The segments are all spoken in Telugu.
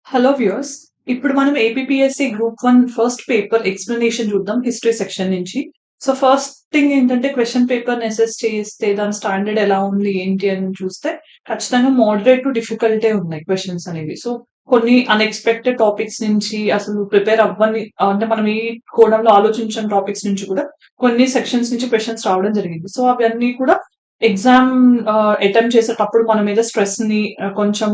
Hello viewers. ఇప్పుడు మనం APPSC group 1 first paper explanation చూద్దాం హిస్టరీ సెక్షన్ నుంచి. సో, ఫస్ట్ థింగ్ ఏంటంటే క్వెషన్ పేపర్‌ని అసెస్ చేస్తే దాని స్టాండర్డ్ ఎలా ఉంది ఏంటి అని చూస్తే ఖచ్చితంగా మోడరేట్ టు డిఫికల్టే ఉన్నాయి క్వెషన్స్ అనేవి. సో, కొన్ని అన్‌ఎక్స్‌పెక్టెడ్ టాపిక్స్ నుంచి అసలు ప్రిపేర్ అవ్వని అంటే మనం ఈ కోణంలో ఆలోచించని టాపిక్స్ నుంచి కూడా కొన్ని సెక్షన్స్ నుంచి క్వెషన్స్ రావడం జరిగింది. సో, అవన్నీ కూడా ఎగ్జామ్ అటెంప్ట్ చేసేటప్పుడు మన మీద స్ట్రెస్‌ని కొంచెం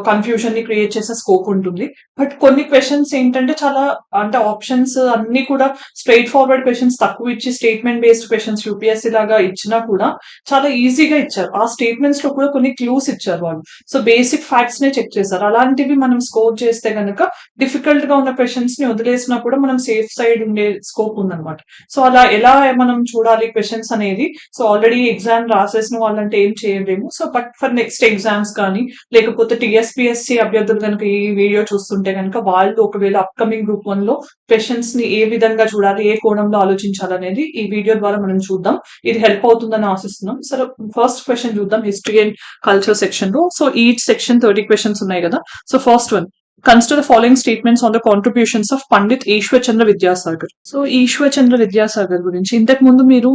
కన్‌ఫ్యూజన్‌ని క్రియేట్ చేసే స్కోప్ ఉంటుంది. బట్ కొన్ని క్వెషన్స్ ఏంటంటే చాలా అంటే ఆప్షన్స్ అన్నీ కూడా స్ట్రెయిట్ ఫార్వర్డ్ క్వెషన్స్ తక్కువ ఇచ్చి స్టేట్‌మెంట్ బేస్డ్ క్వెషన్స్ యూపీఎస్సీ లాగా ఇచ్చినా కూడా చాలా ఈజీగా ఇచ్చారు. ఆ స్టేట్‌మెంట్స్‌లో కూడా కొన్ని క్లూస్ ఇచ్చారు వాళ్ళు. సో, బేసిక్ ఫ్యాక్ట్స్‌నే చెక్ చేశారు. అలాంటివి మనం స్కోర్ చేస్తే గనక డిఫికల్ట్‌గా ఉన్న క్వెషన్స్‌ని వదిలేసినా కూడా మనం సేఫ్ సైడ్ ఉండే స్కోప్ ఉందన్నమాట. సో, అలా ఎలా మనం చూడాలి క్వెషన్స్ అనేది సో, ఆల్రెడీ ఎగ్జామ్ రాసేసిన వాళ్ళంటే ఏం చేయలేము. So, but for next exams కానీ లేకపోతే టీఎస్పీఎస్సీ అభ్యర్థులు గనుక ఈ వీడియో చూస్తుంటే గనుక వాళ్ళు ఒకవేళ అప్‌కమింగ్ గ్రూప్ 1లో క్వెషన్స్‌ని ఏ విధంగా చూడాలి, ఏ కోణంలో ఆలోచించాలనేది ఈ వీడియో ద్వారా మనం చూద్దాం. ఇది హెల్ప్ అవుతుందని ఆశిస్తున్నాం. సరే, ఫస్ట్ క్వెషన్ చూద్దాం హిస్టరీ అండ్ కల్చర్ సెక్షన్‌లో. సో, ఈచ్ సెక్షన్ 30 క్వెషన్స్ ఉన్నాయి కదా! So, first one consider the following statements on the contributions of Pandit Ishwar Chandra Vidyasagar. So, Ishwar Chandra Vidyasagar గురించి ఇంతకు ముందు మీరు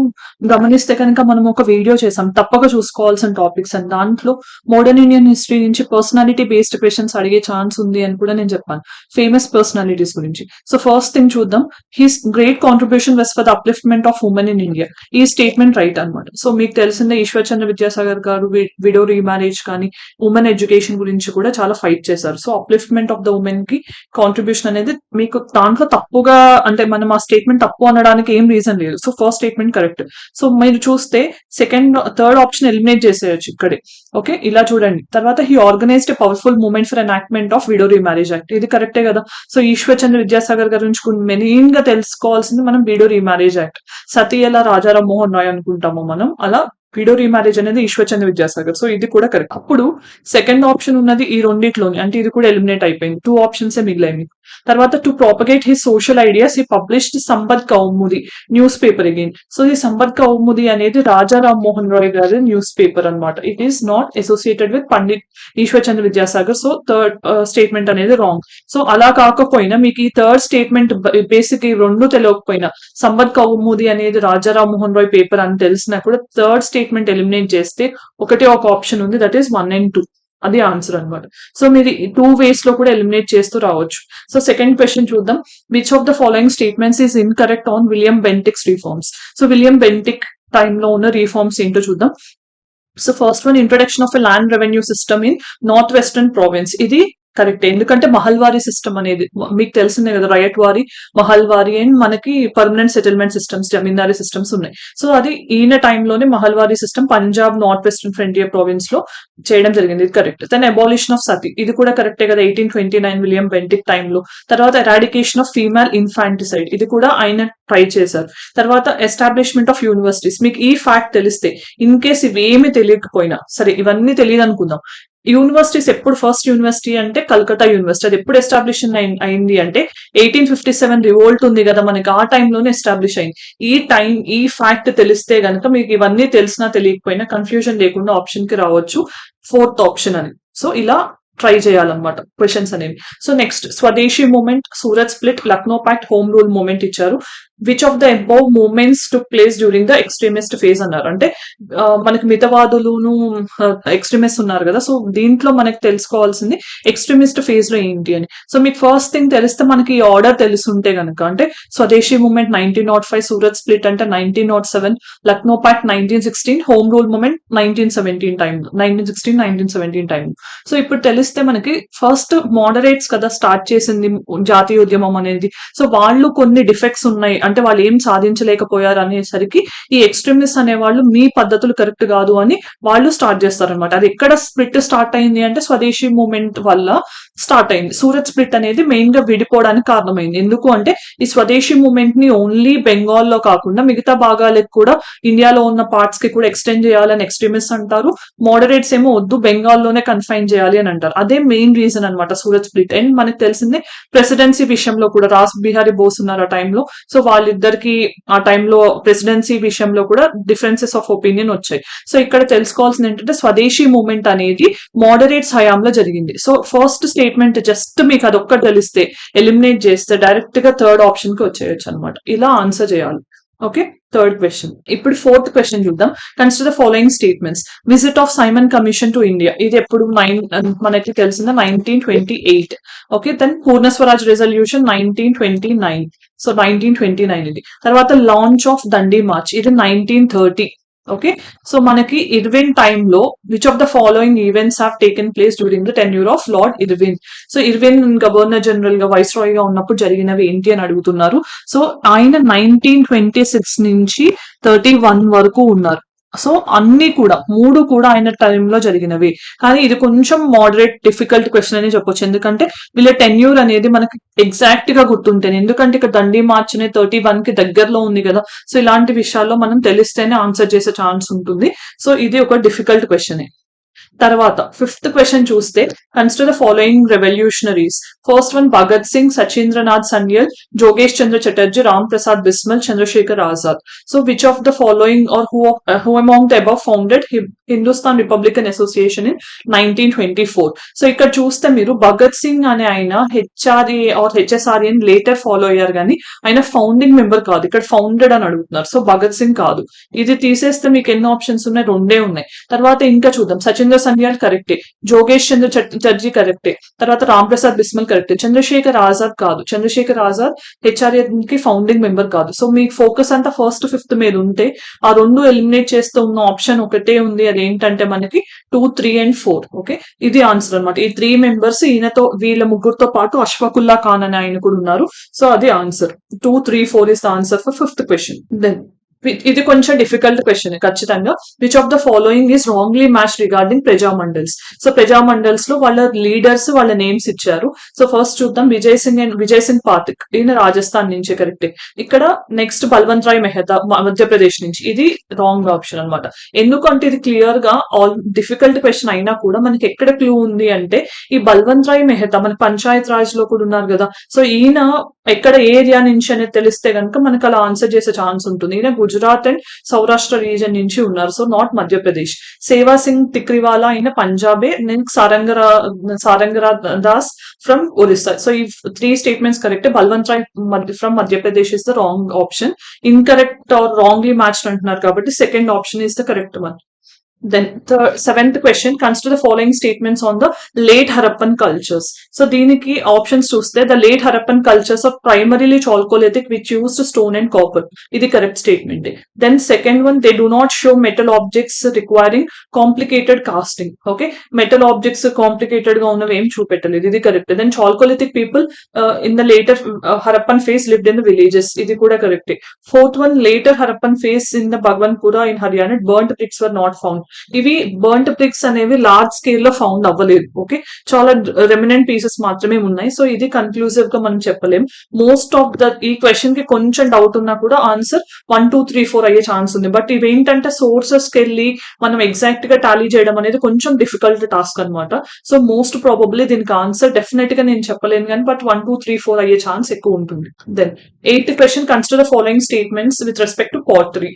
గమనిస్తే కనుక మనం ఒక వీడియో చేసాం తప్పక చూసుకోవాల్సిన టాపిక్స్ అని. దాంట్లో మోడర్న్ ఇండియన్ హిస్టరీ నుంచి పర్సనాలిటీ బేస్డ్ క్వెషన్స్ అడిగే ఛాన్స్ ఉంది అని కూడా నేను చెప్పాను. ఫేమస్ పర్సనాలిటీస్ గురించి. సో, ఫస్ట్ థింగ్ చూద్దాం. His great contribution was for the upliftment of women in India. ఈ స్టేట్మెంట్ రైట్ అనమాట. సో, మీకు తెలిసిందే ఈశ్వర్ చంద్ర విద్యాసాగర్ గారు విడో రీమ్యారేజ్ కానీ ఉమెన్ ఎడ్యుకేషన్ గురించి కూడా చాలా ఫైట్ చేశారు. So, upliftment of the women కి కాంట్రిబ్యూషన్ అనేది మీకు దాంట్లో తప్పుగా అంటే మనం ఆ స్టేట్మెంట్ తప్పు అనడానికి ఏం రీజన్ లేదు. So, first statement correct. So, మీరు చూస్తే థర్డ్ ఆప్షన్ ఎలిమినేట్ చేసేయచ్చు ఇక్కడే. ఓకే, ఇలా చూడండి. తర్వాత he organised powerful movement for enactment of widow remarriage act. ఇది కరెక్టే కదా! సో, ఈశ్వర్ చంద్ర విద్యాసాగర్ గారి గురించి మెయిన్ గా తెలుసుకోవాల్సింది మనం విడో రీమ్యారేజ్ యాక్ట్. సతీ ఎలా రాజారాం మోహన్ రాయ్ అనుకుంటామో మనం అలా విడో రీమ్యారేజ్ అనేది ఈశ్వర్ చంద్ర విద్యాసాగర్. సో, ఇది కూడా కరెక్ట్. అప్పుడు సెకండ్ ఆప్షన్ ఉన్నది ఈ రెండిట్లోని అంటే ఇది కూడా ఎలిమినేట్ అయిపోయింది. 2 ఆప్షన్స్ మిగిలాయి మీకు. తర్వాత to propagate his social ideas he published Sambad Kaumudi newspaper again. So, ఈ సంపత్ కౌముది అనేది రాజా రామ్ మోహన్ రాయ్ గారి న్యూస్ పేపర్ అనమాట. It is not associated with Pandit Ishwar Chandra Vidyasagar. So, third statement అనేది రాంగ్. సో, అలా కాకపోయినా మీకు ఈ థర్డ్ స్టేట్మెంట్ బేసిక్ ఈ రెండు తెలియకపోయినా సంపత్ కౌముది అనేది రాజా రామ్ మోహన్ రాయ్ పేపర్ అని తెలిసినా కూడా థర్డ్ స్టేట్మెంట్ ఎలిమినేట్ చేస్తే ఒకటే ఒక ఆప్షన్ ఉంది, దట్ ఈస్ 1 and 2. అది ఆన్సర్ అనమాట. సో, మీరు 2 వేస్ లో కూడా ఎలిమినేట్ చేస్తూ రావచ్చు. సో, సెకండ్ క్వెషన్ చూద్దాం. Which of the following statements is incorrect on William Bentinck's reforms. So, William Bentinck టైంలో ఉన్న రిఫార్మ్స్ ఏంటో చూద్దాం. So, first one introduction of a land revenue system in north western province. ఇది కరెక్ట్. ఎందుకంటే మహల్వారీ సిస్టమ్ అనేది మీకు తెలిసిందే కదా, రయట్ వారీ, మహల్వారీ అండ్ మనకి permanent settlement systems, zamindari systems ఉన్నాయి. సో, అది ఈయన టైంలోనే Mahalwari system Punjab north western frontier province లో చేయడం జరిగింది. ఇది కరెక్ట్. దెన్ అబాలిషన్ ఆఫ్ సతీ, ఇది కూడా కరెక్టే కదా, 1829 విలియం బెంటిక్ టైంలో. తర్వాత ఎరాడికేషన్ ఆఫ్ ఫీమేల్ ఇన్ఫాంటిసైడ్, ఇది కూడా ఆయన ట్రై చేశారు. తర్వాత ఎస్టాబ్లిష్మెంట్ ఆఫ్ యూనివర్సిటీస్. మీకు ఈ ఫ్యాక్ట్ తెలిస్తే ఇన్ కేస్ ఇవేమి తెలియకపోయినా సరే, ఇవన్నీ తెలియదు అనుకుందాం. యూనివర్సిటీస్ ఎప్పుడు ఫస్ట్ యూనివర్సిటీ అంటే కల్కట్టా యూనివర్సిటీ. అది ఎప్పుడు ఎస్టాబ్లిష్ అయింది అంటే 1857 రివోల్ట్ ఉంది కదా మనకి, ఆ టైంలోనే ఎస్టాబ్లిష్ అయింది. ఈ ఫ్యాక్ట్ తెలిస్తే గనక మీకు ఇవన్నీ తెలిసినా తెలియకపోయినా కన్ఫ్యూజన్ లేకుండా ఆప్షన్ కి రావచ్చు ఫోర్త్ ఆప్షన్ అని. సో, ఇలా ట్రై చేయాలన్నమాట క్వశ్చన్స్ అనేవి. So, next Swadeshi movement, Surat split, Lucknow pact, home rule movement ఇచ్చారు. Which of the above movements took place during the extremist phase అన్నారు. అంటే మనకి మితవాదులును ఎక్స్ట్రీమిస్ట్ ఉన్నారు కదా. సో, దీంట్లో మనకి తెలుసుకోవాల్సింది ఎక్స్ట్రీమిస్ట్ ఫేజ్ లో ఏంటి అని. సో, మీకు ఫస్ట్ థింగ్ తెలిస్తే మనకి ఈ ఆర్డర్ తెలుసుంటే గనక అంటే స్వదేశీ మూవ్మెంట్ 1905, సూరత్ స్ప్లిట్ అంటే 1907, Lucknow pact 1916, home rule movement 1917 time, 1917 time. So, ఇప్పుడు తెలిస్తే మనకి ఫస్ట్ మోడరేట్స్ కదా స్టార్ట్ చేసింది జాతీయోద్యమం అనేది. సో, వాళ్ళు కొన్ని డిఫెక్ట్స్ ఉన్నాయి అంటే వాళ్ళు ఏం సాధించలేకపోయారు అనేసరికి ఈ ఎక్స్ట్రీమిస్ట్ అనే వాళ్ళు మీ పద్ధతులు కరెక్ట్ కాదు అని వాళ్ళు స్టార్ట్ చేస్తారనమాట. అది ఎక్కడ స్ప్లిట్ స్టార్ట్ అయింది అంటే స్వదేశీ మూవ్మెంట్ వల్ల స్టార్ట్ అయింది. సూరత్ స్ప్లిట్ అనేది మెయిన్ గా విడిపోవడానికి కారణమైంది. ఎందుకు అంటే ఈ స్వదేశీ మూవ్మెంట్ ని ఓన్లీ బెంగాల్లో కాకుండా మిగతా భాగాలకు కూడా, ఇండియాలో ఉన్న పార్ట్స్ కి కూడా ఎక్స్టెండ్ చేయాలని ఎక్స్ట్రీమిస్ట్ అంటారు. మోడరేట్స్ ఏమో వద్దు బెంగాల్లోనే కన్ఫైన్ చేయాలి అని అంటారు. అదే మెయిన్ రీజన్ అనమాట సూరత్ స్ప్లిట్. అండ్ మనకు తెలిసిందే ప్రెసిడెన్సీ విషయంలో కూడా రాస్ బిహారీ బోస్ ఉన్నారు ఆ టైంలో. సో వాళ్ళిద్దరికి ఆ టైంలో ప్రెసిడెన్సీ విషయంలో కూడా డిఫరెన్సెస్ ఆఫ్ ఒపీనియన్ వచ్చాయి. సో ఇక్కడ తెలుసుకోవాల్సింది ఏంటంటే స్వదేశీ మూవ్మెంట్ అనేది మోడరేట్స్ హయాంలో జరిగింది. సో ఫస్ట్ స్టేట్మెంట్ జస్ట్ మీకు అదొక్కటి తెలిస్తే ఎలిమినేట్ చేస్తే డైరెక్ట్ గా థర్డ్ ఆప్షన్ కి వచ్చేయచ్చు అనమాట. ఇలా ఆన్సర్ చేయాలి. Okay, third question. ఇప్పుడు ఫోర్త్ క్వశ్చన్ చూద్దాం. Consider the following statements. Visit of Simon commission to India, ఇది ఎప్పుడు మనకి తెలిసిందా 1928. Okay, then Purna Swaraj resolution 1929. So 1929 ఇది. తర్వాత లాంచ్ ఆఫ్ దండి మార్చ్, ఇది 1930. ఓకే, సో మనకి ఇర్విన్ టైంలో which of the following events have taken place during the tenure of Lord Irwin. So Irwin governor general గా వైస్ రాయ్ గా ఉన్నప్పుడు జరిగినవి ఏంటి అని అడుగుతున్నారు. సో ఆయన 1926 నుంచి 31 వరకు ఉన్నారు. సో అన్ని కూడా మూడు కూడా ఆయన టైంలో జరిగినవి. కానీ ఇది కొంచెం మోడరేట్ డిఫికల్ట్ క్వశ్చన్ అని చెప్పొచ్చు, ఎందుకంటే వీళ్ళ టెన్యూర్ అనేది మనకి ఎగ్జాక్ట్ గా గుర్తుంటేనే. ఎందుకంటే ఇక్కడ దండి మార్చ్ అనే 31 కి దగ్గరలో ఉంది కదా. సో ఇలాంటి విషయాల్లో మనం తెలిస్తేనే ఆన్సర్ చేసే ఛాన్స్ ఉంటుంది. సో ఇది ఒక డిఫికల్ట్ క్వశ్చన్. తర్వాత ఫిఫ్త్ క్వశ్చన్ చూస్తే consider the following revolutionaries. First one Bhagat Singh, Sachindranath Sanyal, జోగేష్ Chandra Chatterjee, Ram Prasad Bismil, Chandrashekhar Azad. So which of the following are who among the above founded Hindustan republican association in 1924. So ఇక్కడ చూస్తే మీరు భగత్ సింగ్ అనే ఆయన హెచ్ఆర్ఏ ఆర్ హెచ్ఎస్ఆర్ఏ అని లేటర్ ఫాలో అయ్యారు, కానీ ఆయన ఫౌండింగ్ మెంబర్ కాదు. ఇక్కడ ఫౌండెడ్ అని అడుగుతున్నారు. సో భగత్ సింగ్ కాదు. ఇది తీసేస్తే మీకు ఎన్ని ఆప్షన్స్ ఉన్నాయి? రెండే ఉన్నాయి. తర్వాత ఇంకా చూద్దాం. సచీంద్ర సన్యాల్ కరెక్టే, జోగేష్ చంద్ర చటర్జీ కరెక్టే, తర్వాత రామ్ ప్రసాద్ బిస్మిల్ కరెక్టే. చంద్రశేఖర్ ఆజాద్ కాదు. చంద్రశేఖర్ ఆజాద్ హెచ్ఆర్ఏ కి ఫౌండింగ్ మెంబర్ కాదు. సో మీకు ఫోకస్ అంతా ఫస్ట్ ఫిఫ్త్ మీద ఉంటే ఆ రెండు ఎలిమినేట్ చేస్తూ ఉన్న ఆప్షన్ ఒకటే ఉంది. అది ఏంటంటే మనకి 2, 3 and 4. ఓకే, ఇది ఆన్సర్ అనమాట. ఈ 3 మెంబర్స్ ఈయనతో వీళ్ళ ముగ్గురుతో పాటు అష్ఫాకుల్లా ఖాన్ అనే ఆయన కూడా ఉన్నారు. సో అది answer. 2, 3, 4 is the answer for fifth question. Then ఇది కొంచెం డిఫికల్ట్ క్వశ్చన్ ఖచ్చితంగా. Which of the following is wrongly match regarding Prajamandals. So Prajamandals లో వాళ్ళ లీడర్స్ వాళ్ళ నేమ్స్ ఇచ్చారు. సో ఫస్ట్ చూద్దాం. విజయ్ సింగ్ అండ్ విజయ్ సింగ్ పాతిక్, ఈయన రాజస్థాన్ నుంచి కరెక్టే. ఇక్కడ నెక్స్ట్ బల్వంత్ రాయ్ మెహతా మధ్యప్రదేశ్ నుంచి, ఇది రాంగ్ ఆప్షన్ అనమాట. ఎందుకంటే ఇది క్లియర్ గా డిఫికల్ట్ క్వశ్చన్ అయినా కూడా మనకి ఎక్కడ క్లూ ఉంది అంటే ఈ బల్వంత్ రాయ్ మెహతా మన పంచాయత్ రాజ్ లో కూడా ఉన్నారు కదా. సో ఈయన ఎక్కడ ఏరియా నుంచి అనేది తెలిస్తే కనుక మనకు అలా ఆన్సర్ చేసే ఛాన్స్ ఉంటుంది. ఈయన గుజరాత్ అండ్ సౌరాష్ట్ర రీజన్ నుంచి ఉన్నారు. So not Madhya Pradesh. సేవా సింగ్ తిక్రివాలా అయిన పంజాబే. Next Sarangdhar Das from Orissa. So ఈ 3 statements correct. Balwant Rai from Madhya Pradesh is the wrong option. Incorrect or wrongly matched అంటున్నారు కాబట్టి second option is the correct one. Then the seventh question, consider the following statements on the late Harappan cultures. So దీనికి ఆప్షన్స్ చూస్తే the late Harappan cultures are primarily Chalcolithic which used stone and copper. ఇది correct statement. Then second one, they do not show metal objects requiring complicated casting. Okay, metal objects complicated గా ఉన్నవి ఏం చూపెట్టలేదు. ఇది correct. Then Chalcolithic people in the later Harappan phase lived in the villages. ఇది కూడా correct. Fourth one, later Harappan phase in the Bhagwanpura in Haryana, burnt bricks were not found. ఇవి బర్nt బ్రిక్స్ అనేవి లార్జ్ స్కేల్ లో ఫౌండ్ అవ్వలేదు. ఓకే, చాలా రెమినెంట్ పీసెస్ మాత్రమే ఉన్నాయి. సో ఇది కన్క్లూజివ్ గా మనం చెప్పలేం. మోస్ట్ ఆఫ్ ద ఈ క్వశ్చన్ కి కొంచెం డౌట్ ఉన్నా కూడా ఆన్సర్ 1, 2, 3, 4 అయ్యే ఛాన్స్ ఉంది. బట్ ఇవేంటంటే సోర్సెస్ కి వెళ్ళి మనం ఎగ్జాక్ట్ గా టాలీ చేయడం అనేది కొంచెం డిఫికల్ట్ టాస్క్ అనమాట. సో మోస్ట్ ప్రాబబ్లీ దీనికి ఆన్సర్ డెఫినెట్ గా నేను చెప్పలేను కానీ బట్ 1, 2, 3, 4 అయ్యే ఛాన్స్ ఎక్కువ ఉంటుంది. Then 8th question, consider the following statements with respect to pottery.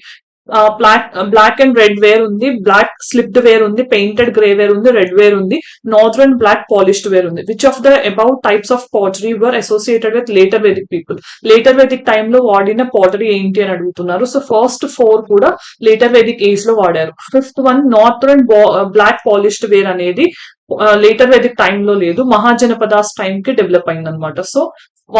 Black and red ware ఉంది, బ్లాక్ స్లిప్డ్ వేర్ ఉంది, పెయింటెడ్ గ్రే వేర్ ఉంది, రెడ్ వేర్ ఉంది, నార్దర్న్ బ్లాక్ పాలిష్డ్ వేర్ ఉంది. Which of the above types of pottery were associated with later Vedic people. Later Vedic టైంలో వాడిన పాటరీ ఏంటి అని అడుగుతున్నారు. సో ఫస్ట్ 4 కూడా లేటర్ వేదిక్ ఏజ్ లో వాడారు. Fifth one, northern black polished ware అనేది లేటర్ వేదిక్ టైంలో లేదు, మహాజనపదాస్ టైం కి డెవలప్ అయింది అనమాట. So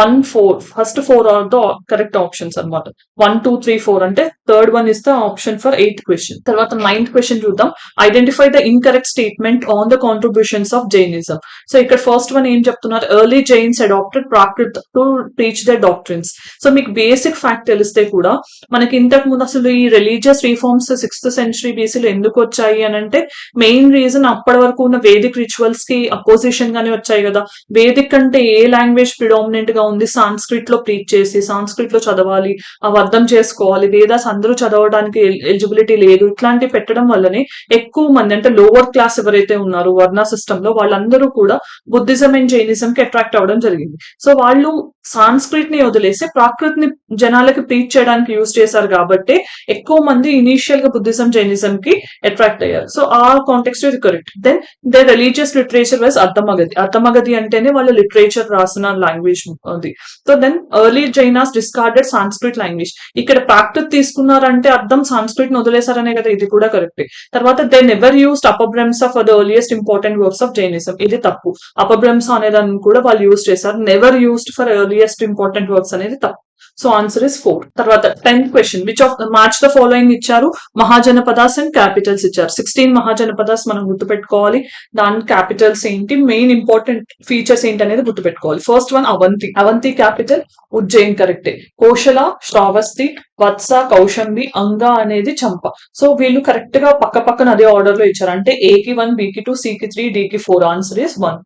1, 4 first 4 are the correct options అనమాట. 1, 2, 3, 4 అంటే third one is the option for 8th question. తర్వాత 9th క్వశ్చన్ చూద్దాం. Identify the incorrect statement on the contributions of Jainism. So ఇక్కడ ఫస్ట్ వన్ ఏం చెప్తున్నారు, early Jains adopted Prakrit to teach the doctrines. So మీకు బేసిక్ ఫ్యాక్ట్ తెలిస్తే కూడా మనకి ఇంతకు ముందు అసలు ఈ రిలీజియస్ రిఫార్మ్స్ 6th century BCలో ఎందుకు వచ్చాయి అని అంటే మెయిన్ రీజన్ అప్పటి వరకు ఉన్న వేదిక్ రిచువల్స్ కి అపోజిషన్ గానే వచ్చాయి కదా. వేదిక్ అంటే ఏ లాంగ్వేజ్ ప్రిడామినెంట్ గా ఉంది, సాంస్క్రిట్ లో ప్రీచ్ చేసి సాంస్క్రిట్ లో చదవాలి, అవి అర్థం చేసుకోవాలి, వేదాస్ అందరూ చదవడానికి ఎలిజిబిలిటీ లేదు, ఇట్లాంటివి పెట్టడం వల్లనే ఎక్కువ మంది అంటే లోవర్ క్లాస్ ఎవరైతే ఉన్నారో వర్ణ సిస్టమ్ లో వాళ్ళందరూ కూడా బుద్ధిజం అండ్ జైనిజం కి అట్రాక్ట్ అవ్వడం జరిగింది. సో వాళ్ళు సాంస్క్రిట్ ని వదిలేసి ప్రాకృతిని జనాలకి ప్రీచ్ చేయడానికి యూజ్ చేశారు కాబట్టి ఎక్కువ మంది ఇనీషియల్ గా బుద్ధిజం జైనిజం కి అట్రాక్ట్ అయ్యారు. సో ఆ కాంటెక్స్ట్ ఇది correct. Then the religious literature was Ardhamagadhi. Ardhamagadhi అంటేనే వాళ్ళ లిటరేచర్ రాసిన లాంగ్వేజ్ అది. So then early Jainas discarded Sanskrit language. ఇక్కడ ప్రాక్టీస్ తీసుకున్నారంటే అర్థం సాంస్క్రిట్ ని వదిలేశారనే కదా, ఇది కూడా కరెక్ట్. తర్వాత they never used Apabhramsa for the earliest important works of Jainism. ఇది తప్పు. అపబ్రహ్మస అనేదాన్ని కూడా వాళ్ళు యూజ్ చేశారు, never used for earliest important works అనేది తప్పు. So answer is 4. తర్వాత 10th question, which of match the following ఇచ్చారు, మహాజనపదాస్ అండ్ క్యాపిటల్స్ ఇచ్చారు. 16 మహాజనపదాస్ మనం గుర్తుపెట్టుకోవాలి, దాని క్యాపిటల్స్ ఏంటి, మెయిన్ ఇంపార్టెంట్ ఫీచర్స్ ఏంటి అనేది గుర్తుపెట్టుకోవాలి. First one Avanti. Avanti capital Ujjain, కరెక్టే. కోశల, శ్రావస్తి, వత్స, కౌశంబి, అంగా అనేది చంప. సో వీళ్ళు కరెక్ట్ గా పక్క పక్కన అదే ఆర్డర్ లో ఇచ్చారు, అంటే A కి 1, B కి 2, C కి 3, D కి 4. Answer is 1.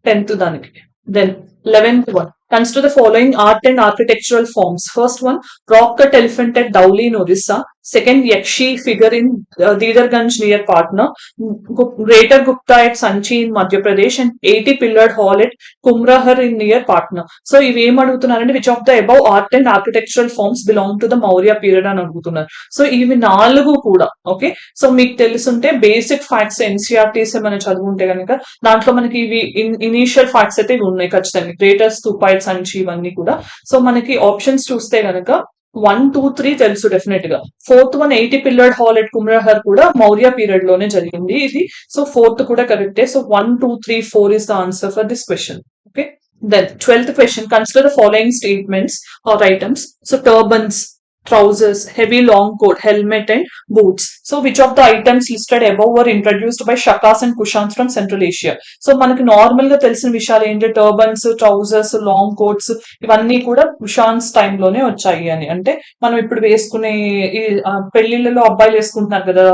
10th దానికి. Then 11th one. Consider the following art and architectural forms. First one, rock cut elephant at Dauli in Orissa. Second, Yakshi figure in Didarganj near Patna. Greater Gupta at Sanchi in Madhya Pradesh, and 80 pillared hall at Kumrahar in near Patna. So ఇవి ఏం అడుగుతున్నారంటే which of the above art and architectural forms belong to the Maurya period అని అడుగుతున్నారు. సో ఇవి 4 కూడా ఓకే. సో మీకు తెలుసుంటే బేసిక్ ఫ్యాక్ట్స్ ఎన్సీఆర్టీస్ మనం చదువుంటే కనుక దాంట్లో మనకి ఇవి ఇనీషియల్ ఫ్యాక్ట్స్ అయితే ఇవి ఉన్నాయి ఖచ్చితంగా, గ్రేటర్ స్తూపా ఎట్ సంచి ఇవన్నీ కూడా. సో మనకి ఆప్షన్స్ చూస్తే కనుక 1, 2, 3 తెలుసు డెఫినెట్ గా. 4th one 80 pillared hall at Kumrahar కూడా మౌర్య పీరియడ్ లోనే జరిగింది ఇది. సో 4th కూడా కరెక్టే. So 1, 2, 3, 4 is the answer for this question. Okay. Then 12th question, consider the following statements or items. So turbans, trousers, heavy long coat, helmet and boots. So which of the items listed above were introduced by Shakas and Kushans from Central Asia? So మనకి నార్మల్ గా తెలిసిన విషయాలు ఏంటి, టర్బన్స్, ట్రౌజర్స్, లాంగ్ కోట్స్ ఇవన్నీ కూడా కుషాన్స్ టైమ్ లోనే వచ్చాయి అని. అంటే మనం ఇప్పుడు వేసుకునే ఈ పెళ్లిళ్ళలో అబ్బాయిలు వేసుకుంటున్నారు కదా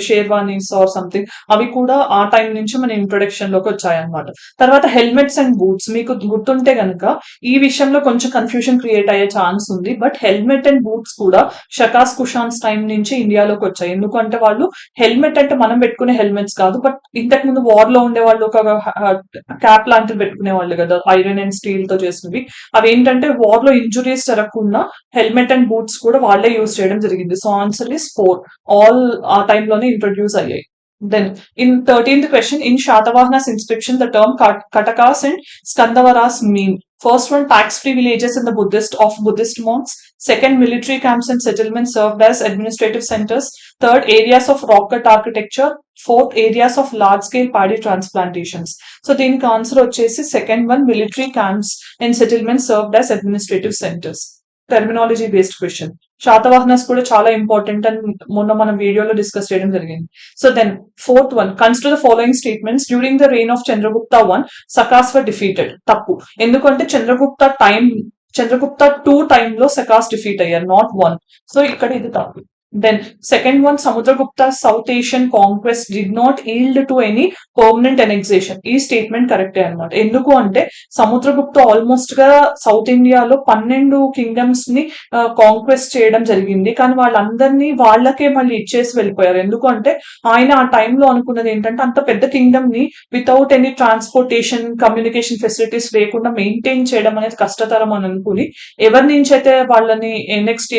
షేర్వానీస్ ఆర్ సంథింగ్, అవి కూడా ఆ టైం నుంచి మన ఇంట్రొడక్షన్ లోకి వచ్చాయి అనమాట. తర్వాత హెల్మెట్స్ అండ్ బూట్స్, మీకు గుర్తుంటే కనుక ఈ విషయంలో కొంచెం కన్ఫ్యూజన్ క్రియేట్ అయ్యే ఛాన్స్ ఉంది, బట్ హెల్మెట్ అండ్ బూట్స్ కూడా షకాస్ కుషాన్స్ టైం నుంచి ఇండియాలోకి వచ్చాయి. ఎందుకంటే వాళ్ళు హెల్మెట్ అంటే మనం పెట్టుకునే హెల్మెట్స్ కాదు, బట్ ఇంతకు ముందు వార్ లో ఉండే వాళ్ళు ఒక క్యాప్ లాంటివి పెట్టుకునే వాళ్ళు కదా, ఐరన్ అండ్ స్టీల్ తో చేసినవి. అవి ఏంటంటే వార్ లో ఇంజురీస్ జరగకుండా హెల్మెట్ అండ్ బూట్స్ కూడా వాళ్ళే యూజ్ చేయడం జరిగింది. So answer is 4. ఆల్ ఆ టైంలోనే ఇంట్రొడ్యూస్ అయ్యాయి. Then in 13th question, in Shatavahana's inscription, the term Katakas and Skandavaras mean. First one, tax-free villages in the Buddhist monks. Second, military camps and settlements served as administrative centers. Third, areas of rock cut architecture. Fourth, areas of large-scale paddy transplantations. So దీనికి ఆన్సర్ వచ్చేసి second one, military camps and settlements served as administrative centers. Terminology based question. Satavahanas కూడా చాలా ఇంపార్టెంట్ అని మొన్న మనం వీడియోలో డిస్కస్ చేయడం జరిగింది. So then 4th one, consider the following statements. During the reign of Chandragupta 1, Sakas were defeated. తప్పు. ఎందుకంటే చంద్రగుప్త 2 టైంలో సకాస్ డిఫీట్ అయ్యారు, నాట్ 1. సో ఇక్కడ ఇది తప్పు. Then second one, Samudragupta's South Asian conquest did not yield to any permanent annexation. ఈ స్టేట్మెంట్ కరెక్టే అనమాట. ఎందుకు అంటే సముద్రగుప్త ఆల్మోస్ట్ గా సౌత్ ఇండియాలో 12 కింగ్డమ్స్ ని కాంక్వెస్ట్ చేయడం జరిగింది, కానీ వాళ్ళందరినీ వాళ్ళకే మళ్ళీ ఇచ్చేసి వెళ్ళిపోయారు. ఎందుకంటే ఆయన ఆ టైంలో అనుకున్నది ఏంటంటే అంత పెద్ద కింగ్డమ్ ని without any transportation communication facilities లేకుండా మెయింటైన్ చేయడం అనేది కష్టతరం అని అనుకుని ఎవరి నుంచి అయితే వాళ్ళని ఎనెక్స్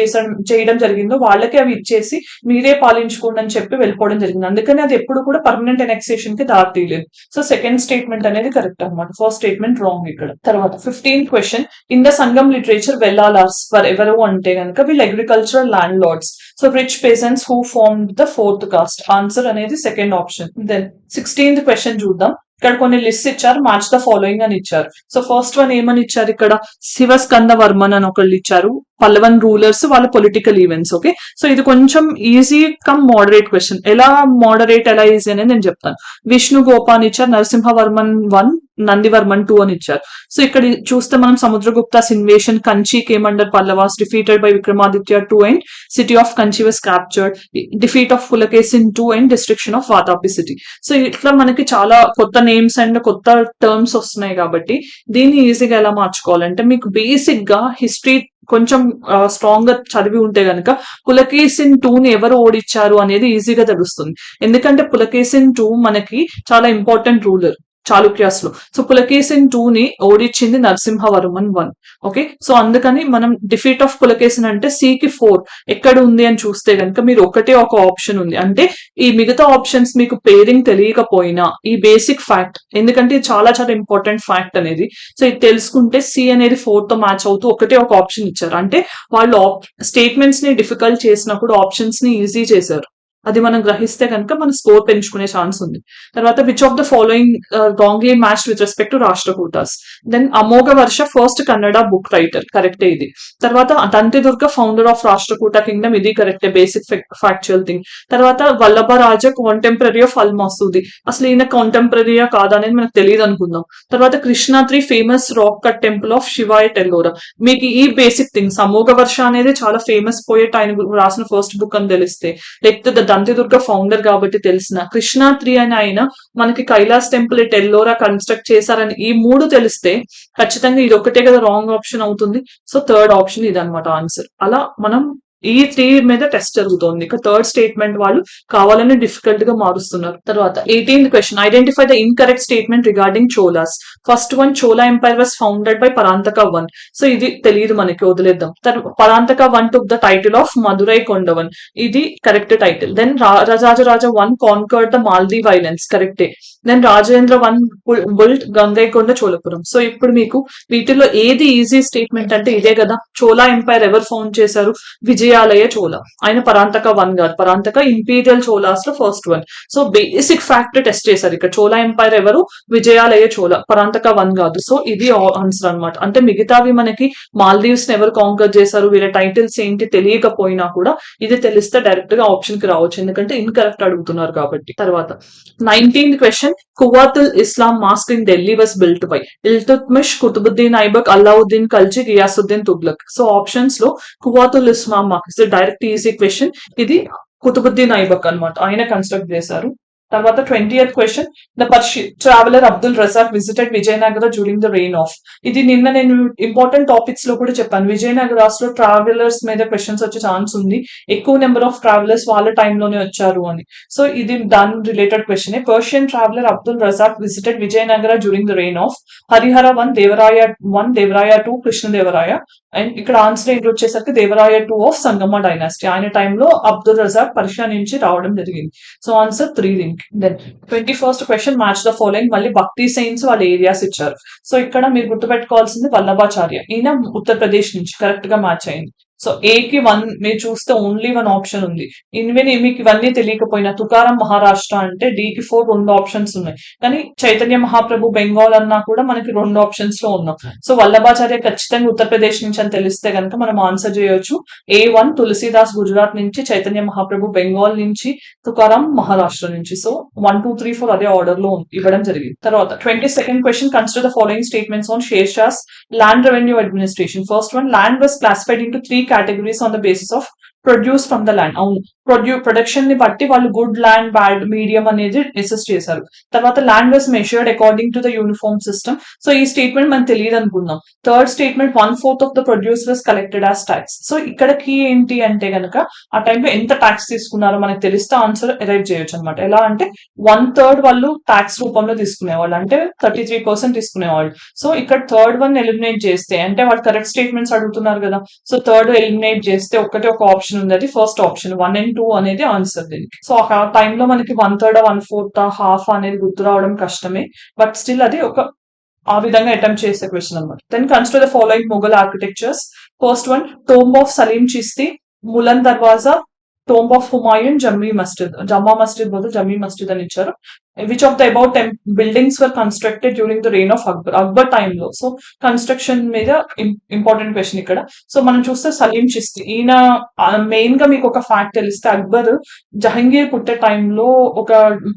చేయడం జరిగిందో వాళ్ళకే అవి ఇచ్చేసి మీరే పాలించుకోండి అని చెప్పి వెళ్ళిపోవడం జరిగింది. అందుకని అది ఎప్పుడు కూడా పర్మనెంట్ ఎనెక్సేషన్ కి దారి తీయలేదు. సో సెకండ్ స్టేట్మెంట్ అనేది కరెక్ట్ అనమాట. ఫస్ట్ స్టేట్మెంట్ రాంగ్ ఇక్కడ. తర్వాత 15th question, in the Sangam literature Vellalars for ఎవరు అంటే కనుక వీళ్ళు agricultural land lords. So rich peasants who formed the 4th caste. Answer అనేది second option. Then 16th question చూద్దాం. ఇక్కడ కొన్ని లిస్ట్ ఇచ్చారు, మ్యాచ్ ద ఫాలోయింగ్ అని ఇచ్చారు. సో ఫస్ట్ వన్ ఏమని ఇచ్చారు, ఇక్కడ శివస్కంద వర్మన్ అని ఒకళ్ళు ఇచ్చారు. పల్లవన్ రూలర్స్ వాళ్ళ పొలిటికల్ ఈవెంట్స్. ఓకే, సో ఇది కొంచెం ఈజీ కమ్ మోడరేట్ క్వశ్చన్. ఎలా మోడరేట్ ఎలా ఈజీ అనేది నేను చెప్తాను. విష్ణు గోపాన్ ఇచ్చారు, నరసింహవర్మన్ 1, నందివర్మన్ 2 అని ఇచ్చారు. సో ఇక్కడ చూస్తే మనం Samudragupta's invasion, Kanchi came under Pallavas, defeated by Vikramaditya 2 and city of Kanchi was captured, defeat of Pulakesin 2 and destruction of Vatapi city. So ఇట్లా మనకి చాలా కొత్త నేమ్స్ అండ్ కొత్త టర్మ్స్ వస్తున్నాయి కాబట్టి దీన్ని ఈజీగా ఎలా మార్చుకోవాలంటే, మీకు బేసిక్ గా హిస్టరీ కొంచెం స్ట్రాంగ్ గా చదివి ఉంటే గనక పులకేసిన్ 2 ని ఎవరు ఓడించారు అనేది ఈజీగా తెలుస్తుంది. ఎందుకంటే పులకేసిన్ 2 మనకి చాలా ఇంపార్టెంట్ రూలర్ చాళుక్యాస్ లో. సో పులకేసిన్ 2 ని ఓడించింది నరసింహవర్మన్ 1. ఓకే, సో అందుకని మనం డిఫీట్ ఆఫ్ పులకేసిన్ అంటే కి 4 ఎక్కడ ఉంది అని చూస్తే కనుక మీరు ఒకటే ఒక ఆప్షన్ ఉంది. అంటే ఈ మిగతా ఆప్షన్స్ మీకు పేరింగ్ తెలియకపోయినా ఈ బేసిక్ ఫ్యాక్ట్, ఎందుకంటే ఇది చాలా చాలా ఇంపార్టెంట్ ఫ్యాక్ట్ అనేది, సో ఇది తెలుసుకుంటే సి అనేది 4 తో మ్యాచ్ అవుతూ ఒకటే ఒక ఆప్షన్ ఇచ్చారు. అంటే వాళ్ళు స్టేట్మెంట్స్ ని డిఫికల్ట్ చేసినప్పుడు ఆప్షన్స్ ని ఈజీ చేశారు. అది మనం గ్రహిస్తే కనుక మన స్కోర్ పెంచుకునే ఛాన్స్ ఉంది. తర్వాత which of the following wrongly matched with respect to Rashtrakutas. Then Amoghavarsha first Kannada book writer, కరెక్టే ఇది. తర్వాత Dantidurga founder of Rashtrakuta kingdom, ఇది కరెక్టే, బేసిక్ ఫ్యాక్చువల్ థింగ్. తర్వాత వల్లభరాజ కాంటెంపరీ ఆఫ్ అల్ మసూది, అసలు ఈయన కాంటెంపరీయా కాదా అనేది మనకు తెలియదు అనుకుందాం. తర్వాత Krishnadri famous rock cut temple of Shiva Ellora. మీకు ఈ బేసిక్ థింగ్స్, అమోఘ వర్ష అనేది చాలా ఫేమస్ పోయెట్, ఆయన రాసిన ఫస్ట్ బుక్ అని తెలిస్తే, లేకపోతే దంతిదుర్గ ఫౌండర్ కాబట్టి తెలిసిన, కృష్ణాద్రి అని ఆయన మనకి కైలాస్ టెంపుల్ ఎల్లోరా కన్స్ట్రక్ట్ చేశారని ఈ 3 తెలిస్తే ఖచ్చితంగా ఇది ఒకటే కదా రాంగ్ ఆప్షన్ అవుతుంది. సో థర్డ్ ఆప్షన్ ఇది అనమాట ఆన్సర్. అలా మనం ఈ 3 మీద టెస్ట్ జరుగుతోంది. ఇక థర్డ్ స్టేట్మెంట్ వాళ్ళు కావాలని డిఫికల్ట్ గా మారుస్తున్నారు. తర్వాత 18th question, identify the incorrect statement regarding Cholas. First one, Chola empire was founded by Parantaka 1. So ఇది తెలియదు మనకి, వదిలేద్దాం. Parantaka 1 took the title of Madurai Kondavan, ఇది correct title. Then Rajaraja 1 conquered the Maldive islands, కరెక్టే. Then Rajendra 1 built Gangaikonda Cholapuram. So ఇప్పుడు మీకు వీటిలో ఏది ఈజీ స్టేట్మెంట్ అంటే ఇదే కదా. చోలా ఎంపైర్ ఎవరు ఫౌండ్ చేశారు? విజయాలయ చోళ. ఆయన పరాంతక 1 కాదు, పరాంతక ఇంపీరియల్ చోళాస్ లో first one. So basic fact test చేశారు ఇక్కడ. చోళా ఎంపైర్ ఎవరు? విజయాలయ చోళ, పరాంతక 1 కాదు. సో ఇది ఆన్సర్ అనమాట. అంటే మిగతావి మనకి మాల్దీవ్స్ ని ఎవరు కాంకర్ చేశారు, వీళ్ళ టైటిల్స్ ఏంటి తెలియకపోయినా కూడా ఇది తెలిస్తే డైరెక్ట్ గా ఆప్షన్ కి రావచ్చు, ఎందుకంటే ఇన్కరెక్ట్ అడుగుతున్నారు కాబట్టి. తర్వాత 19th question, Quwwatul Islam mosque in Delhi was built by Iltutmish, Qutbuddin Aibak, Alauddin Khalji, Ghiyasuddin Tughlaq. So options లో Quwwatul Islam mosque direct easy question. ఇది కుతుబుద్దీన్ ఐబక్ అన్నమాట, ఆయన కన్స్ట్రక్ట్ చేశారు. తర్వాత 20th question, the Persian traveller Abdul Razzaq visited Vijayanagara during the reign of. ఇది నిన్న నేను ఇంపార్టెంట్ టాపిక్స్ లో కూడా చెప్పాను. విజయనగరాస్ లో ట్రావెలర్స్ మీద క్వశ్చన్స్ వచ్చే ఛాన్స్ ఉంది, ఎక్కువ నెంబర్ ఆఫ్ ట్రావెలర్స్ వాళ్ళ టైంలోనే వచ్చారు అని. సో ఇది దాని related question. Persian traveller Abdul Razzaq visited Vijayanagara during the reign of Harihara 1, Devaraya 1, Devaraya 2, Krishnadevaraya. And ఇక్కడ ఆన్సర్ ఏంటి వచ్చేసరికి దేవరాయ 2 ఆఫ్ సంగమ డైనాసిటీ. ఆయన టైంలో అబ్దుల్ రజాక్ పర్షియా నుంచి రావడం జరిగింది. సో ఆన్సర్ 3 దీనికి. Then 21st question, match the following. మళ్ళీ భక్తి సెయింట్స్ వాళ్ళ ఏరియాస్ ఇచ్చారు. సో ఇక్కడ మీరు గుర్తుపెట్టుకోవాల్సింది వల్లభాచార్య, ఈయన ఉత్తరప్రదేశ్ నుంచి, కరెక్ట్ గా మ్యాచ్ అయింది. సో ఏ కి 1 మీరు చూస్తే ఓన్లీ 1 ఆప్షన్ ఉంది. మీకు ఇవన్నీ తెలియకపోయినా తుకారం మహారాష్ట్ర అంటే డి కి 4 2 ఆప్షన్స్ ఉన్నాయి. కానీ చైతన్య మహాప్రభు బెంగాల్ అన్నా కూడా మనకి 2 ఆప్షన్స్ లో ఉన్నాం. సో వల్లభాచార్య ఖచ్చితంగా ఉత్తరప్రదేశ్ నుంచి అని తెలిస్తే కనుక మనం ఆన్సర్ చేయొచ్చు. A1 తులసీదాస్ గుజరాత్ నుంచి, చైతన్య మహాప్రభు బెంగాల్ నుంచి, తుకారం మహారాష్ట్ర నుంచి. సో 1 2 3 4 అదే ఆర్డర్ లో ఇవ్వడం జరిగింది. తర్వాత 22nd question, consider the following statements on Sher Shah's land revenue administration. First one, land was classified into 3 categories on the basis of produce from the land. అవును, ప్రొడక్షన్ ని బట్టి వాళ్ళు గుడ్ ల్యాండ్, బ్యాడ్, మీడియం అనేది అసెస్ చేశారు. తర్వాత land was measured according to the uniform system. So ఈ స్టేట్మెంట్ మనకు తెలియదు అనుకుందాం. Third statement, 1/4 of the produce was collected as tax. So ఇక్కడ కీ ఏంటి అంటే గనక ఆ టైంలో ఎంత ట్యాక్స్ తీసుకున్నారో మనకు తెలిస్తే ఆన్సర్ ఎరైవ్ చేయొచ్చు అనమాట. ఎలా అంటే 1/3 వాళ్ళు ట్యాక్స్ రూపంలో తీసుకునేవాళ్ళు, అంటే 33% తీసుకునేవాళ్ళు. సో ఇక్కడ థర్డ్ వన్ ఎలిమినేట్ చేస్తే, అంటే వాళ్ళు కరెక్ట్ స్టేట్మెంట్స్ అడుగుతున్నారు కదా, సో థర్డ్ ఎలిమినేట్ చేస్తే ఒకటే ఒక ఆప్షన్ ఉంది, అది ఫస్ట్ ఆప్షన్ 1 and 2 అనేది ఆన్సర్ దీనికి. సో ఆ టైంలో మనకి 1/3 1/4 హాఫ్ అనేది గుర్తు రావడం కష్టమే, బట్ స్టిల్ అది ఒక ఆ విధంగా అటెంప్ట్ చేసే క్వశ్చన్ అనమాట. Then consider the following Mughal architectures. First one, tomb of Salim Chishti, Buland Darwaza, tomb of Humayun, Jama Masjid బదులు జమ్మీ మస్జిద్ అని ఇచ్చారు. Which of the above buildings were constructed during the reign of Akbar టైంలో. సో కన్స్ట్రక్షన్ మీద ఇంపార్టెంట్ క్వశ్చన్ ఇక్కడ. సో మనం చూస్తే సలీం చిస్తి, ఈయన మెయిన్ గా మీకు ఒక ఫ్యాక్ట్ తెలిస్తే అక్బర్ జహంగీర్ పుట్టే టైంలో ఒక,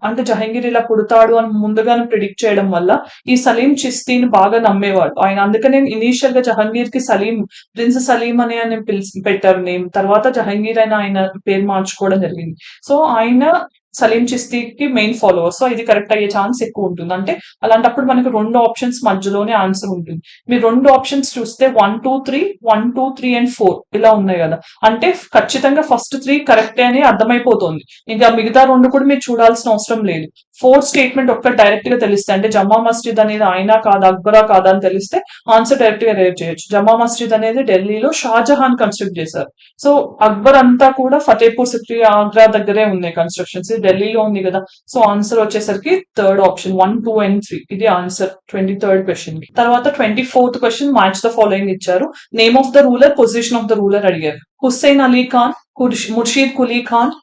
అంటే జహంగీర్ ఇలా పుడతాడు అని ముందుగానే ప్రిడిక్ట్ చేయడం వల్ల ఈ సలీం చిస్తిని బాగా నమ్మేవాడు ఆయన. అందుకనే ఇనీషియల్ గా జహంగీర్ కి సలీం, ప్రిన్స్ సలీం అని ఆయన పెట్టారు నేమ్. తర్వాత జహంగీర్ అని ఆయన పేరు మార్చుకోవడం జరిగింది. సో ఆయన సలీం చిస్తికి మెయిన్ ఫాలోవర్. సో ఇది కరెక్ట్ అయ్యే ఛాన్స్ ఎక్కువ ఉంటుంది. అంటే అలాంటప్పుడు మనకు రెండు ఆప్షన్స్ మధ్యలోనే ఆన్సర్ ఉంటుంది. మీరు రెండు ఆప్షన్స్ చూస్తే 1 2 3 1 2 3 and 4 ఇలా ఉన్నాయి కదా, అంటే ఖచ్చితంగా ఫస్ట్ 3 కరెక్టే అని అర్థమైపోతుంది. ఇంకా మిగతా రెండు కూడా మీరు చూడాల్సిన అవసరం లేదు. 4 స్టేట్మెంట్ ఒక్క డైరెక్ట్ గా తెలిస్తే, అంటే జమ్మా మస్జిద్ అనేది అయినా కాదా అక్బరా కాదా అని తెలిస్తే ఆన్సర్ డైరెక్ట్ గా రేట్ చేయొచ్చు. జమ్మా మస్జిద్ అనేది ఢిల్లీలో షాజహాన్ కన్స్ట్రక్ట్ చేశారు. సో అక్బర్ అంతా కూడా ఫతేపూర్ సిక్రీ, ఆగ్రా దగ్గరే ఉన్నాయి కన్స్ట్రక్షన్స్, ఢిల్లీలో ఉంది కదా. సో ఆన్సర్ వచ్చేసరికి థర్డ్ ఆప్షన్ 1 2 and 3 ఇది ఆన్సర్ 23rd క్వశ్చన్ కి. తర్వాత 24th question match the following ఇచ్చారు. Name of the ruler, position of the ruler అడిగారు. హుస్సేన్ అలీ ఖాన్, ముర్షీద్ కులీ ఖాన్,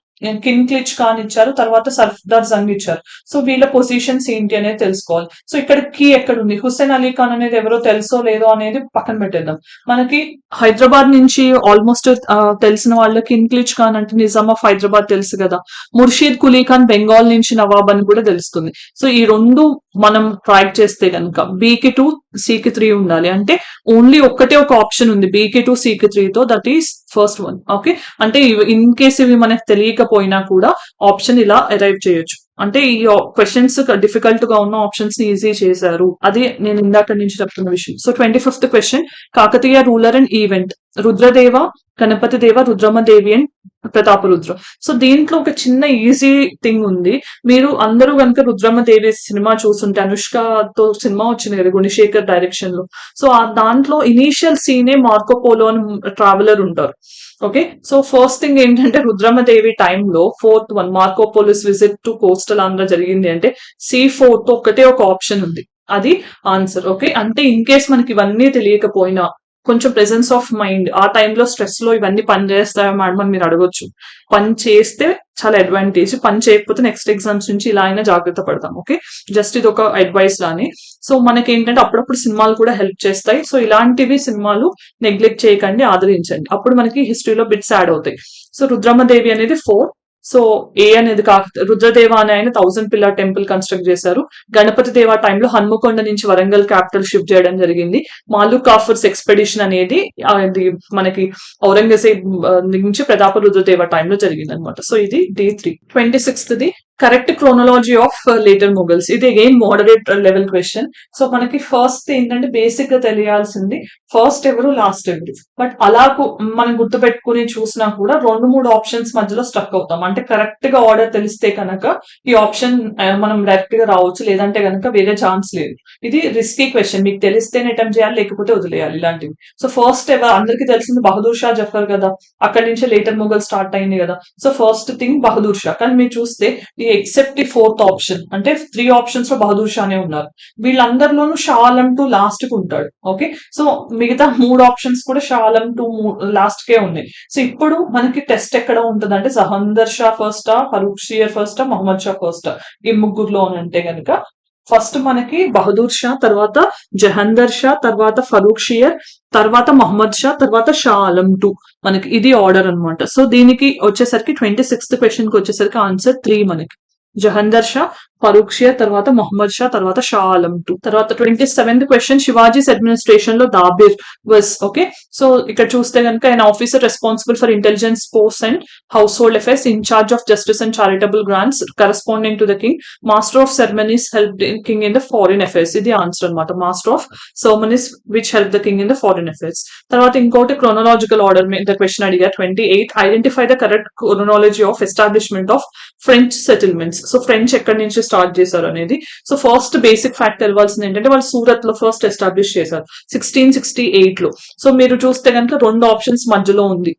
కిన్క్లిచ్ ఖాన్ ఇచ్చారు, తర్వాత సర్దార్ జంగ్ ఇచ్చారు. సో వీళ్ళ పొజిషన్స్ ఏంటి అనేది తెలుసుకోవాలి. సో ఇక్కడ కీ ఎక్కడ ఉంది, హుస్సేన్ అలీ ఖాన్ అనేది ఎవరో తెలుసో లేదో అనేది పక్కన పెట్టేద్దాం. మనకి హైదరాబాద్ నుంచి ఆల్మోస్ట్ తెలిసిన వాళ్ళకి కిన్క్లిచ్ ఖాన్ అంటే నిజాం ఆఫ్ హైదరాబాద్ తెలుసు కదా, ముర్షీద్ కులీ ఖాన్ బెంగాల్ నుంచి నవాబ్ అని కూడా తెలుస్తుంది. సో ఈ రెండు మనం ట్రాక్ చేస్తే కనుక బీకి 2 సికి 3 ఉండాలి. అంటే ఓన్లీ ఒక్కటే ఒక ఆప్షన్ ఉంది బీకి 2 సికి 3 తో, that is first one. Okay, అంటే ఇన్ కేస్ ఇవి మనకు తెలియకపోయినా కూడా ఆప్షన్ ఇలా అరైవ్ చేయొచ్చు. అంటే ఈ క్వశ్చన్స్ డిఫికల్ట్ గా ఉన్న ఆప్షన్స్ ని ఈజీ చేశారు, అది నేను ఇందాక నుంచి చెప్తున్న విషయం. So 25th question, Kakatiya ruler and event, Rudradeva, Ganapati Deva, Rudramadevi and Prataparudra. So దీంట్లో ఒక చిన్న ఈజీ థింగ్ ఉంది. మీరు అందరూ కనుక రుద్రమదేవి సినిమా చూస్తుంటే, అనుష్కతో సినిమా వచ్చింది కదా గుణశేఖర్ డైరెక్షన్ లో. సో దాంట్లో ఇనీషియల్ సీనే మార్కోపోలో అని ట్రావెలర్ ఉంటారు. ఓకే, సో ఫస్ట్ థింగ్ ఏంటంటే రుద్రమదేవి టైంలో 4th one Marco Polo's visit to coastal Andhra జరిగింది అంటే C4 తో ఒకటే ఒక ఆప్షన్ ఉంది, అది ఆన్సర్. ఓకే, అంటే ఇన్ కేస్ మనకి ఇవన్నీ తెలియకపోయినా కొంచెం ప్రెసెన్స్ ఆఫ్ మైండ్, ఆ టైంలో స్ట్రెస్ లో ఇవన్నీ పని చేస్తాయో మేడం అని మీరు అడగొచ్చు. పని చేస్తే చాలా అడ్వాంటేజ్, పని చేయకపోతే నెక్స్ట్ ఎగ్జామ్స్ నుంచి ఇలా అయినా జాగ్రత్త పడతాం. ఓకే, జస్ట్ ఇది ఒక అడ్వైస్ లానే. సో మనకి ఏంటంటే అప్పుడప్పుడు సినిమాలు కూడా హెల్ప్ చేస్తాయి. సో ఇలాంటివి సినిమాలు నెగ్లెక్ట్ చేయకండి, ఆదరించండి, అప్పుడు మనకి హిస్టరీలో బిట్స్ యాడ్ అవుతాయి. సో రుద్రమదేవి అనేది 4. సో ఏ అనేది రుద్రదేవ అని ఆయన 1000 పిల్లర్ టెంపుల్ కన్స్ట్రక్ట్ చేశారు. గణపతి దేవ టైంలో హన్మకొండ నుంచి వరంగల్ క్యాపిటల్ షిఫ్ట్ చేయడం జరిగింది. మాలు కాఫర్స్ ఎక్స్పెడిషన్ అనేది అది మనకి ఔరంగజేబ్ నుంచి ప్రతాప రుద్రదేవ టైంలో జరిగింది అనమాట. సో ఇది D3. 26th correct chronology of later Mughals, ఇది again moderate level question. So మనకి ఫస్ట్ ఏంటంటే బేసిక్ గా తెలియాల్సింది ఫస్ట్ ఎవరు లాస్ట్ ఎవరు. బట్ అలా మనం గుర్తుపెట్టుకుని చూసినా కూడా 2-3 ఆప్షన్స్ మధ్యలో స్ట్రక్ అవుతాం. అంటే కరెక్ట్ గా ఆర్డర్ తెలిస్తే కనుక ఈ ఆప్షన్ మనం డైరెక్ట్ గా రావచ్చు, లేదంటే కనుక వేరే ఛాన్స్ లేదు. ఇది రిస్కీ క్వశ్చన్, మీకు తెలిస్తేనే అటెంప్ట్ చేయాలి, లేకపోతే వదిలేయాలి ఇలాంటివి. సో ఫస్ట్ ఎవరు అందరికి తెలిసింది బహదూర్ షా జఫర్ కదా, అక్కడి నుంచే లేటర్ మొఘల్ స్టార్ట్ అయింది కదా. So first thing Bahadur Shah. కానీ మీరు చూస్తే ఎక్సెప్ట్ ది 4th ఆప్షన్, అంటే 3 ఆప్షన్స్ లో బహదూర్ షానే ఉన్నారు. వీళ్ళందరిలోనూ షా ఆలం 2 లాస్ట్ కు ఉంటాడు. ఓకే, సో మిగతా 3 ఆప్షన్స్ కూడా షా ఆలం 2 లాస్ట్ కే ఉన్నాయి. సో ఇప్పుడు మనకి టెస్ట్ ఎక్కడ ఉంటుంది అంటే జహందర్ షా ఫస్టా, ఫరూక్షియర్ ఫస్టా, మహమ్మద్ షా ఫస్టా, ఈ ముగ్గురులో అంటే కనుక ఫస్ట్ మనకి బహదూర్ షా, తర్వాత జహందర్ షా, తర్వాత ఫరూక్షియర్, తర్వాత మహమ్మద్ షా, తర్వాత షా ఆలం 2. మనకి ఇది ఆర్డర్ అనమాట. సో దీనికి వచ్చేసరికి 26th క్వశ్చన్ కి వచ్చేసరికి ఆన్సర్ 3 మనకి జహందర్ షా, ఫరూక్షియర్, తర్వాత మొహమ్మద్ షా, తర్వాత షా ఆలం 2. తర్వాత 27th క్వశ్చన్, శివాజీస్ అడ్మినిస్ట్రేషన్ లో దాబిర్ వాస్. ఓకే, సో ఇక్కడ చూస్తే కనుక ఆయన officer responsible for intelligence post and household affairs, in charge of justice and charitable grants, corresponding to the king, master of ceremonies help king in the foreign affairs. ఇది ఆన్సర్ అనమాట, master of ceremonies which help the king in the foreign affairs. తర్వాత ఇంకోటి క్రోనాలజికల్ ఆర్డర్ మీద క్వశ్చన్ అడిగారు 28. Identify the correct chronology of establishment of French settlements. So French ఎక్కడి నుంచి స్టార్ట్ చేశారు అనేది. సో ఫస్ట్ బేసిక్ ఫ్యాక్ట్ తెలవాల్సింది ఏంటంటే వాళ్ళు సూరత్ లో ఫస్ట్ ఎస్టాబ్లిష్ చేశారు 1668 లో. సో మీరు చూస్తే కనుక 2 ఆప్షన్స్ మధ్యలో ఉంది,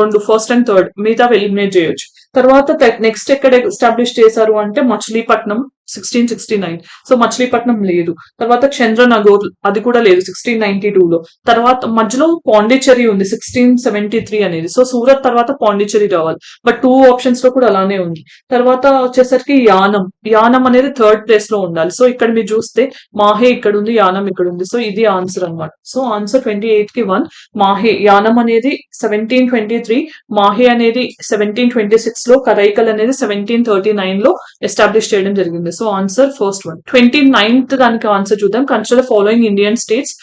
2 ఫస్ట్ అండ్ థర్డ్, మిగతా ఎలిమినేట్ చేయొచ్చు. తర్వాత నెక్స్ట్ ఎక్కడ ఎస్టాబ్లిష్ చేశారు అంటే మచిలీపట్నం, 1669. సో మచిలీపట్నం లేదు. తర్వాత చంద్రనగర్ అది కూడా లేదు 1692 లో. తర్వాత మధ్యలో పాండిచ్చేరి ఉంది 1673 అనేది. సో సూరత్ తర్వాత పాండిచ్చేరి రావాలి. బట్ 2 ఆప్షన్స్ లో కూడా అలానే ఉంది. తర్వాత వచ్చేసరికి యానం. యానం అనేది థర్డ్ ప్లేస్ లో ఉండాలి. సో ఇక్కడ మీరు చూస్తే మాహే ఇక్కడ ఉంది, యానం ఇక్కడ ఉంది. సో ఇది ఆన్సర్ అన్నమాట. సో ఆన్సర్ 28 కి 1. మాహే, యానం అనేది 1723, మాహే అనేది 1726 లో, కరైకల్ అనేది 1739 లో ఎస్టాబ్లిష్ చేయడం జరిగింది. So answer first one. 29th దానికి ఆన్సర్ చూద్దాం. Consider following Indian states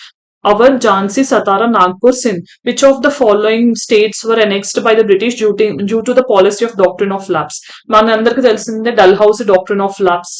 our, Jhansi, Satara, Nagpur, Sindh. Which of the following states were annexed by the British due to the policy of doctrine of lapse? మన అందరికి తెలిసిందే డల్హౌసీ డాక్ట్రిన్ ఆఫ్ లాప్స్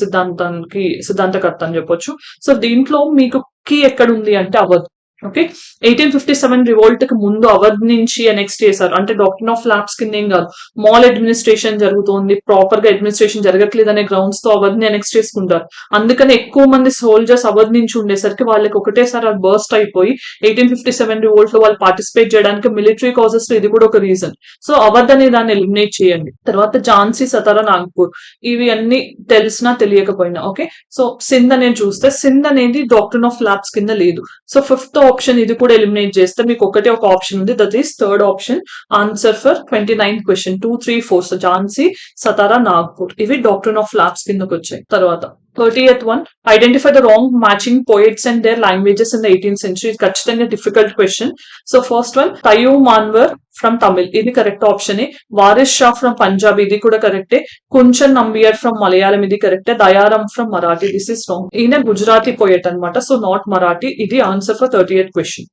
సిద్ధాంతకర్త అని చెప్పొచ్చు. సో దీంట్లో మీకు కీ ఎక్కడ ఉంది అంటే అవధ్. ఓకే, 1857 రివోల్ట్ కి ముందు అవధ్ నుంచి నెక్స్ట్ చేశారు. అంటే డాక్ట్రిన్ ఆఫ్ లాప్స్ కింద ఏం కాదు, మాల్ అడ్మినిస్ట్రేషన్ జరుగుతోంది, ప్రాపర్ గా అడ్మినిస్ట్రేషన్ జరగట్లేదు అనే గ్రౌండ్స్ తో అవధ్ ని నెక్స్ట్ చేసుకుంటారు. అందుకని ఎక్కువ మంది సోల్జర్స్ అవధ్ నుంచి ఉండేసరికి వాళ్ళకి ఒకటేసారి అది బర్స్ట్ అయిపోయి 1857 రివోల్ట్ లో వాళ్ళు పార్టిసిపేట్ చేయడానికి మిలిటరీ కాజెస్ లో ఇది కూడా ఒక రీజన్. సో అవధ్ అనే దాన్ని ఎలిమినేట్ చేయండి. తర్వాత ఝాన్సీ, సతారా, నాగ్పూర్ ఇవి అన్ని తెలిసినా తెలియకపోయినా. ఓకే, సో సింధ్ అనేది చూస్తే సింధ్ అనేది డాక్ట్రిన్ ఆఫ్ లాప్స్ కింద లేదు. సో ఫిఫ్త్ ఆప్షన్ ఇది కూడా ఎలిమినేట్ చేస్తే మీకు ఒకటే ఒక ఆప్షన్ ఉంది, that is third option. Answer for 29th question 2, 3, 4. So Jhansi, Satara, Nagpur ఇవి డాక్ట్రిన్ ఆఫ్ లాప్స్ కిందకి వచ్చాయి. తర్వాత 30th one, identify the wrong matching poets and their languages in the 18th century. ఇది ఖచ్చితంగా difficult question. So first one, Thayumanavar from Tamil, ఇది correct option. Waris Shah from Punjab, ఇది కూడా కరెక్టే. కుంచన్ నంబియర్ ఫ్రమ్ మలయాళం, ఇది కరెక్టే. Dayaram from Marathi, this is wrong. ఈయన గుజరాతీ పోయట్ అనమాట, సో నాట్ మరాఠీ. ఇది ఆన్సర్ ఫర్ 30th క్వశ్చన్.